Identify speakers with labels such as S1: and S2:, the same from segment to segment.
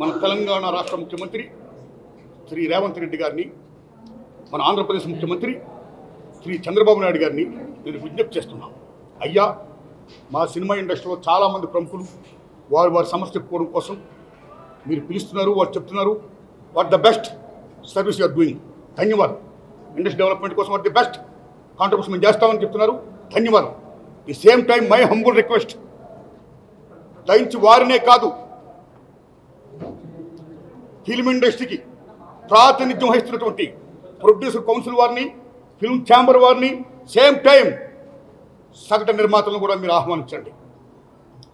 S1: మన తెలంగాణ రాష్ట్ర ముఖ్యమంత్రి శ్రీ రేవంత్ రెడ్డి గారిని, మన ఆంధ్రప్రదేశ్ ముఖ్యమంత్రి శ్రీ చంద్రబాబు నాయుడు గారిని నేను విజ్ఞప్తి చేస్తున్నాను. అయ్యా, మా సినిమా ఇండస్ట్రీలో చాలామంది ప్రముఖులు వారి సమస్య చెప్పుకోవడం కోసం మీరు పిలుస్తున్నారు, వారు చెప్తున్నారు what the best service you are doing, ధన్యవాదం. ఇండస్ట్రీ డెవలప్మెంట్ కోసం వాట్ ది బెస్ట్ కాంట్రిబ్యూషన్ మేము చేస్తామని చెప్తున్నారు, ధన్యవాదం. The same time my humble request, దయించి వారినే కాదు ఫిల్మ్ ఇండస్ట్రీకి ప్రాతినిధ్యం వహిస్తున్నటువంటి ప్రొడ్యూసర్ కౌన్సిల్ వారిని, ఫిల్మ్ ఛాంబర్ వారిని, సేమ్ టైం సగటు నిర్మాతలను కూడా మీరు ఆహ్వానించండి.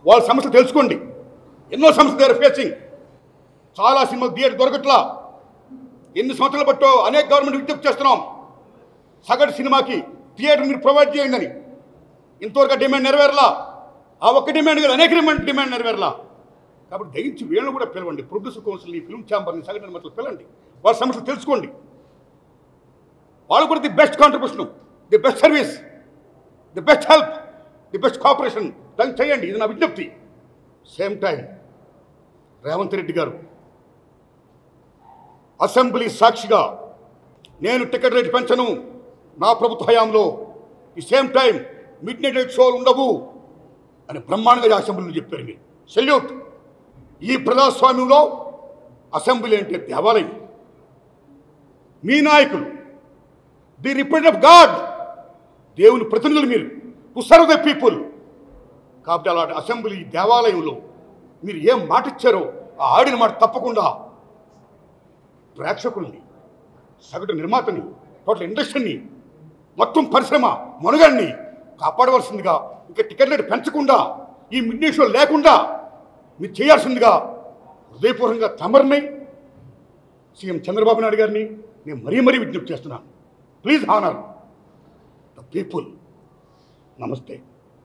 S1: వాళ్ళ సమస్యలు తెలుసుకోండి. ఎన్నో సమస్యలు దే ఆర్ ఫేసింగ్. చాలా సినిమాలు థియేటర్ దొరకట్లా. ఎన్ని సంవత్సరాలు బట్టో అనేక గవర్నమెంట్ విజ్ఞప్తి చేస్తున్నాం, సగటు సినిమాకి థియేటర్ మీరు ప్రొవైడ్ చేయండి అని. ఇంతవరకు డిమాండ్ నెరవేరలా. ఆ ఒక్క డిమాండ్ కాదు, అనేక డిమాండ్ నెరవేరలా. కాబట్టి దయించి వీళ్ళని కూడా పిలవండి, ప్రొడ్యూసర్ కౌన్సిల్ని, ఫిల్మ్ ఛాంబర్ని, సగటు నిర్మాతలు పిలవండి. వాళ్ళ సమస్యలు తెలుసుకోండి. వాళ్ళు కూడా the best contribution, the best service, the best help, the best cooperation దాన్ని చేయండి. ఇది నా విజ్ఞప్తి. సేమ్ టైం రేవంత్ రెడ్డి గారు అసెంబ్లీ సాక్షిగా నేను టికెట్ రేటు పెంచను నా ప్రభుత్వ హయాంలో, ఈ సేమ్ టైం మిడ్ నైట్ షోలు ఉండవు అని బ్రహ్మాండంగా అసెంబ్లీలో చెప్పారు. మీరు సెల్యూట్. ఈ ప్రజాస్వామ్యంలో అసెంబ్లీ అంటే దేవాలయం. మీ నాయకులు ది రిప్రజెంట్ ఆఫ్ గాడ్, దేవుని ప్రతినిధులు మీరు, టు సర్వ్ ద పీపుల్. కాబట్టి అలాంటి అసెంబ్లీ దేవాలయంలో మీరు ఏం మాట ఇచ్చారో ఆ ఆడిన మాట తప్పకుండా ప్రేక్షకుల్ని, సగటు నిర్మాతని, టోటల్ ఇండస్ట్రీని, మొత్తం పరిశ్రమ మనుగడ్ని కాపాడవలసిందిగా, ఇంకా టికెట్ రేటు పెంచకుండా, ఈ మిడ్ నైట్ షో లేకుండా మీరు చేయాల్సిందిగా హృదయపూర్వకంగా తమరిని, సీఎం చంద్రబాబు నాయుడు గారిని నేను మరీ విజ్ఞప్తి చేస్తున్నాను. Please honour the people. నమస్తే.